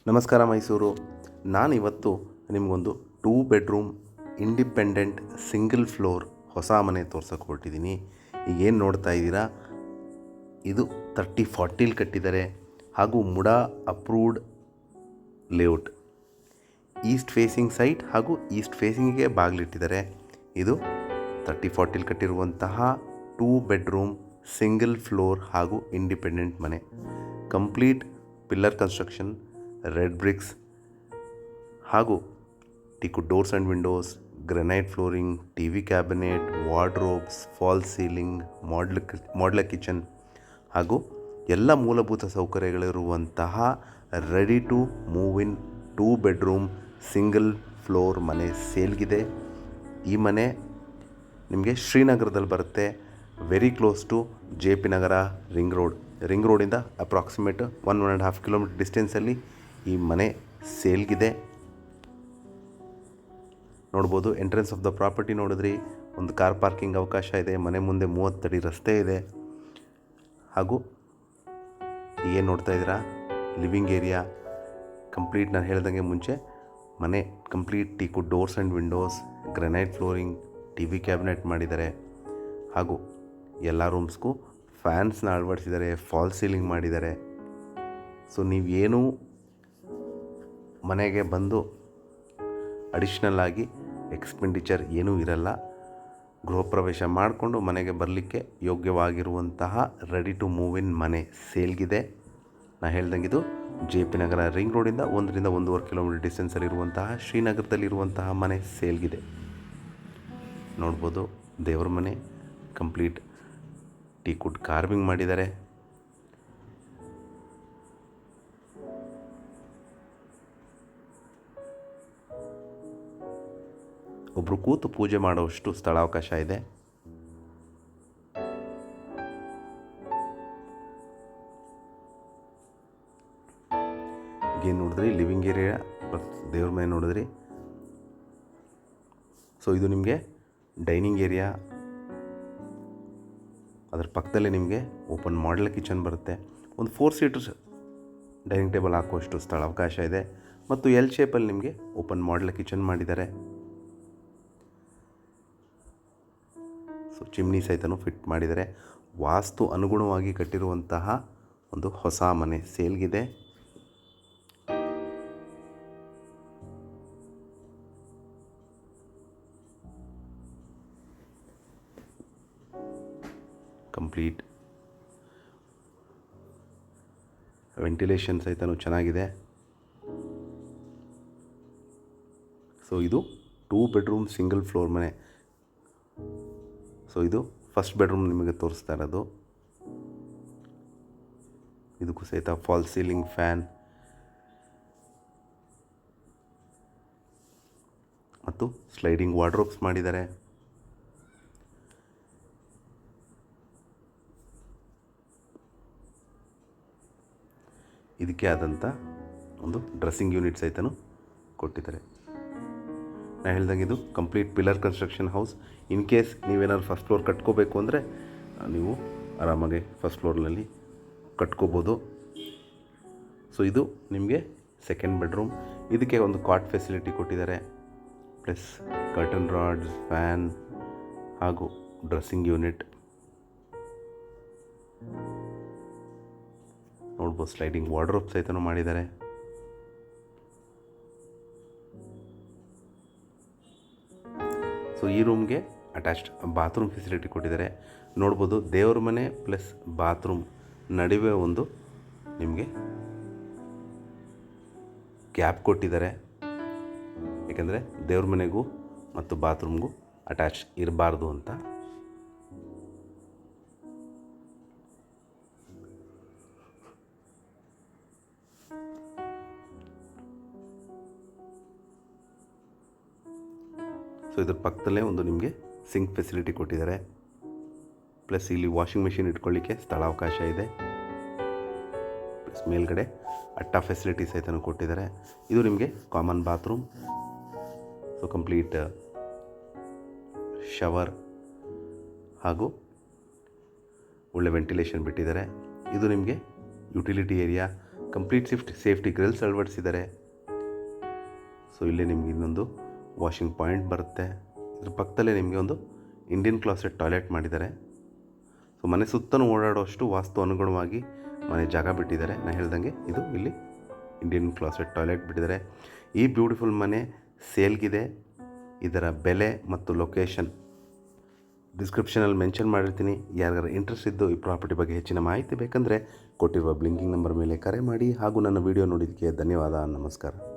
ನಮಸ್ಕಾರ ಮೈಸೂರು. ನಾನಿವತ್ತು ನಿಮಗೊಂದು 2 ಬೆಡ್ರೂಮ್ ಇಂಡಿಪೆಂಡೆಂಟ್ ಸಿಂಗಲ್ ಫ್ಲೋರ್ ಹೊಸ ಮನೆ ತೋರ್ಸೋಕೆ ಹೊರಟಿದ್ದೀನಿ. ಈಗೇನು ನೋಡ್ತಾ ಇದ್ದೀರಾ, ಇದು 30-40 ಕಟ್ಟಿದ್ದಾರೆ ಹಾಗೂ MUDA approved layout. East facing site ಹಾಗೂ ಈಸ್ಟ್ ಫೇಸಿಂಗಿಗೆ ಬಾಗಿಲಿಟ್ಟಿದ್ದಾರೆ. ಇದು 30-40 ಕಟ್ಟಿರುವಂತಹ 2 ಬೆಡ್ರೂಮ್ ಸಿಂಗಲ್ ಫ್ಲೋರ್ ಹಾಗೂ ಇಂಡಿಪೆಂಡೆಂಟ್ ಮನೆ. Complete pillar construction, red bricks ಹಾಗೂ teakwood doors and windows, granite flooring, TV cabinet, wardrobes, false ceiling, modular kitchen ಹಾಗೂ ಎಲ್ಲ ಮೂಲಭೂತ ಸೌಕರ್ಯಗಳಿರುವಂತಹ ready to move in 2 bedroom single floor ಮನೆ ಸೇಲ್ಗಿದೆ. ಈ ಮನೆ ನಿಮಗೆ ಶ್ರೀನಗರದಲ್ಲಿ ಬರುತ್ತೆ, very close to JP Nagar ring ರೋಡಿಂದ ಅಪ್ರಾಕ್ಸಿಮೇಟ್ 1.5 ಕಿಲೋಮೀಟರ್ ಡಿಸ್ಟೆನ್ಸಲ್ಲಿ ಈ ಮನೆ ಸೇಲ್ಗಿದೆ. ನೋಡ್ಬೋದು, ಎಂಟ್ರೆನ್ಸ್ ಆಫ್ ದ ಪ್ರಾಪರ್ಟಿ ನೋಡಿದ್ರಿ, ಒಂದು ಕಾರ್ ಪಾರ್ಕಿಂಗ್ ಅವಕಾಶ ಇದೆ. ಮನೆ ಮುಂದೆ 30 ಅಡಿ ರಸ್ತೆ ಇದೆ. ಹಾಗೂ ಏನು ನೋಡ್ತಾ ಇದ್ದೀರಾ, ಲಿವಿಂಗ್ ಏರಿಯಾ ಕಂಪ್ಲೀಟ್. ನಾನು ಹೇಳ್ದಂಗೆ ಮುಂಚೆ ಮನೆ complete teakwood doors and windows, granite flooring, TV cabinet ಮಾಡಿದ್ದಾರೆ. ಹಾಗೂ ಎಲ್ಲ ರೂಮ್ಸ್ಗೂ ಫ್ಯಾನ್ಸ್ನ ಅಳವಡಿಸಿದ್ದಾರೆ, ಫಾಲ್ಸ್ ಸೀಲಿಂಗ್ ಮಾಡಿದ್ದಾರೆ. ಸೊ ನೀವೇನು ಮನೆಗೆ ಬಂದು ಅಡಿಷ್ನಲ್ ಆಗಿ ಎಕ್ಸ್ಪೆಂಡಿಚರ್ ಏನೂ ಇರಲ್ಲ. ಗೃಹ ಪ್ರವೇಶ ಮಾಡಿಕೊಂಡು ಮನೆಗೆ ಬರಲಿಕ್ಕೆ ಯೋಗ್ಯವಾಗಿರುವಂತಹ ರೆಡಿ ಟು ಮೂವ್ ಇನ್ ಮನೆ ಸೇಲ್ಗಿದೆ. ನಾನು ಹೇಳ್ದಂಗೆ ಇದು JP ನಗರ ರಿಂಗ್ ರೋಡಿಂದ 1-1.5 ಕಿಲೋಮೀಟರ್ ಡಿಸ್ಟೆನ್ಸಲ್ಲಿರುವಂತಹ ಶ್ರೀನಗರದಲ್ಲಿರುವಂತಹ ಮನೆ ಸೇಲ್ಗಿದೆ. ನೋಡ್ಬೋದು, ದೇವ್ರ ಮನೆ ಕಂಪ್ಲೀಟ್ ಟೀಕ್ವುಡ್ ಕಾರ್ವಿಂಗ್ ಮಾಡಿದ್ದಾರೆ. ಒಬ್ಬರು ಕೂತು ಪೂಜೆ ಮಾಡುವಷ್ಟು ಸ್ಥಳಾವಕಾಶ ಇದೆ. ಏನು ನೋಡಿದ್ರಿ, ಲಿವಿಂಗ್ ಏರಿಯಾ ಪ್ಲಸ್ ದೇವ್ರ ಮನೆ ನೋಡಿದ್ರಿ. ಸೊ ಇದು ನಿಮಗೆ ಡೈನಿಂಗ್ ಏರಿಯಾ. ಅದರ ಪಕ್ಕದಲ್ಲೇ ನಿಮಗೆ ಓಪನ್ ಮಾಡ್ಯುಲರ್ ಕಿಚನ್ ಬರುತ್ತೆ. ಒಂದು 4 ಸೀಟರ್ ಡೈನಿಂಗ್ ಟೇಬಲ್ ಹಾಕುವಷ್ಟು ಸ್ಥಳಾವಕಾಶ ಇದೆ. ಮತ್ತು ಎಲ್ ಶೇಪಲ್ಲಿ ನಿಮಗೆ ಓಪನ್ ಮಾಡ್ಯುಲರ್ ಕಿಚನ್ ಮಾಡಿದ್ದಾರೆ. ಸೊ ಚಿಮ್ನಿ ಸಹಿತನೂ ಫಿಟ್ ಮಾಡಿದ್ದಾರೆ. ವಾಸ್ತು ಅನುಗುಣವಾಗಿ ಕಟ್ಟಿರುವಂತಹ ಒಂದು ಹೊಸ ಮನೆ ಸೇಲ್ಗಿದೆ. ಕಂಪ್ಲೀಟ್ ವೆಂಟಿಲೇಷನ್ ಸಹಿತನೂ ಚೆನ್ನಾಗಿದೆ. ಸೊ ಇದು 2 ಬೆಡ್ರೂಮ್ ಸಿಂಗಲ್ ಫ್ಲೋರ್ ಮನೆ. ಸೊ ಇದು ಫಸ್ಟ್ ಬೆಡ್ರೂಮ್ ನಿಮಗೆ ತೋರಿಸ್ತಾ ಇರೋದು. ಇದಕ್ಕೂ ಸಹಿತ ಫಾಲ್ಸ್ ಸೀಲಿಂಗ್, ಫ್ಯಾನ್ ಮತ್ತು ಸ್ಲೈಡಿಂಗ್ ವಾರ್ಡ್ರೋಬ್ಸ್ ಮಾಡಿದ್ದಾರೆ. ಇದಕ್ಕೆ ಆದಂಥ ಒಂದು ಡ್ರೆಸ್ಸಿಂಗ್ ಯೂನಿಟ್ ಸಹಿತನೂ ಕೊಟ್ಟಿದ್ದಾರೆ. ನಾನು ಹೇಳ್ದಂಗೆ ಇದು complete pillar construction house. In case ನೀವೇನಾದ್ರು ಫಸ್ಟ್ ಫ್ಲೋರ್ ಕಟ್ಕೋಬೇಕು ಅಂದರೆ ನೀವು ಆರಾಮಾಗಿ ಫಸ್ಟ್ ಫ್ಲೋರ್ನಲ್ಲಿ ಕಟ್ಕೋಬೋದು. ಸೊ ಇದು ನಿಮಗೆ ಸೆಕೆಂಡ್ ಬೆಡ್ರೂಮ್. ಇದಕ್ಕೆ ಒಂದು ಕಾಟ್ ಫೆಸಿಲಿಟಿ ಕೊಟ್ಟಿದ್ದಾರೆ, ಪ್ಲಸ್ ಕರ್ಟನ್ ರಾಡ್ಸ್, ಫ್ಯಾನ್ ಹಾಗೂ ಡ್ರೆಸ್ಸಿಂಗ್ ಯೂನಿಟ್. ನೋಡ್ಬೋದು, ಸ್ಲೈಡಿಂಗ್ ವಾರ್ಡ್ರೋಬ್ ಸಹಿತನೂ ಮಾಡಿದ್ದಾರೆ. ಸೊ ಈ ರೂಮ್ಗೆ ಅಟ್ಯಾಚ್ಡ್ ಬಾತ್ರೂಮ್ ಫೆಸಿಲಿಟಿ ಕೊಟ್ಟಿದ್ದಾರೆ. ನೋಡ್ಬೋದು, ದೇವ್ರ ಮನೆ ಪ್ಲಸ್ ಬಾತ್ರೂಮ್ ನಡುವೆ ಒಂದು ನಿಮಗೆ ಗ್ಯಾಪ್ ಕೊಟ್ಟಿದ್ದಾರೆ. ಏಕೆಂದರೆ ದೇವ್ರ ಮನೆಗೂ ಮತ್ತು ಬಾತ್ರೂಮ್ಗೂ ಅಟ್ಯಾಚ್ ಇರಬಾರ್ದು ಅಂತ. ಸೊ ಇದ್ರ ಪಕ್ಕದಲ್ಲೇ ಒಂದು ನಿಮಗೆ ಸಿಂಕ್ ಫೆಸಿಲಿಟಿ ಕೊಟ್ಟಿದ್ದಾರೆ. ಪ್ಲಸ್ ಇಲ್ಲಿ ವಾಷಿಂಗ್ ಮೆಷಿನ್ ಇಟ್ಕೊಳ್ಳಿಕ್ಕೆ ಸ್ಥಳಾವಕಾಶ ಇದೆ. ಪ್ಲಸ್ ಮೇಲ್ಗಡೆ ಅಟ್ಟ ಫೆಸಿಲಿಟಿ ಸಹಿತನೂ ಕೊಟ್ಟಿದ್ದಾರೆ. ಇದು ನಿಮಗೆ common bathroom. So complete shower ಹಾಗೂ ಒಳ್ಳೆ ವೆಂಟಿಲೇಷನ್ ಬಿಟ್ಟಿದ್ದಾರೆ. ಇದು ನಿಮಗೆ utility area, complete safety Grylls ಅಳವಡಿಸಿದ್ದಾರೆ. ಸೊ ಇಲ್ಲಿ ನಿಮಗೆ ಇನ್ನೊಂದು ವಾಷಿಂಗ್ ಪಾಯಿಂಟ್ ಬರುತ್ತೆ. ಇದ್ರ ಪಕ್ಕದಲ್ಲೇ ನಿಮಗೆ ಒಂದು ಇಂಡಿಯನ್ ಕ್ಲಾಸೆಟ್ ಟಾಯ್ಲೆಟ್ ಮಾಡಿದ್ದಾರೆ. ಸೊ ಮನೆ ಸುತ್ತಲೂ ಓಡಾಡುವಷ್ಟು ವಾಸ್ತು ಅನುಗುಣವಾಗಿ ಮನೆ ಜಾಗ ಬಿಟ್ಟಿದ್ದಾರೆ. ನಾನು ಹೇಳ್ದಂಗೆ ಇದು ಇಲ್ಲಿ ಇಂಡಿಯನ್ ಕ್ಲಾಸೆಟ್ ಟಾಯ್ಲೆಟ್ ಬಿಟ್ಟಿದ್ದಾರೆ. ಈ ಬ್ಯೂಟಿಫುಲ್ ಮನೆ ಸೇಲ್ಗಿದೆ. ಇದರ ಬೆಲೆ ಮತ್ತು ಲೊಕೇಶನ್ ಡಿಸ್ಕ್ರಿಪ್ಷನಲ್ಲಿ ಮೆನ್ಷನ್ ಮಾಡಿರ್ತೀನಿ. ಯಾರಿಗಾರು ಇಂಟ್ರೆಸ್ಟ್ ಇದ್ದು ಈ ಪ್ರಾಪರ್ಟಿ ಬಗ್ಗೆ ಹೆಚ್ಚಿನ ಮಾಹಿತಿ ಬೇಕಂದರೆ ಕೊಟ್ಟಿರುವ ಬ್ಲಿಂಕಿಂಗ್ ನಂಬರ್ ಮೇಲೆ ಕರೆ ಮಾಡಿ. ಹಾಗೂ ನನ್ನ ವಿಡಿಯೋ ನೋಡಿದ್ದಕ್ಕೆ ಧನ್ಯವಾದ. ನಮಸ್ಕಾರ.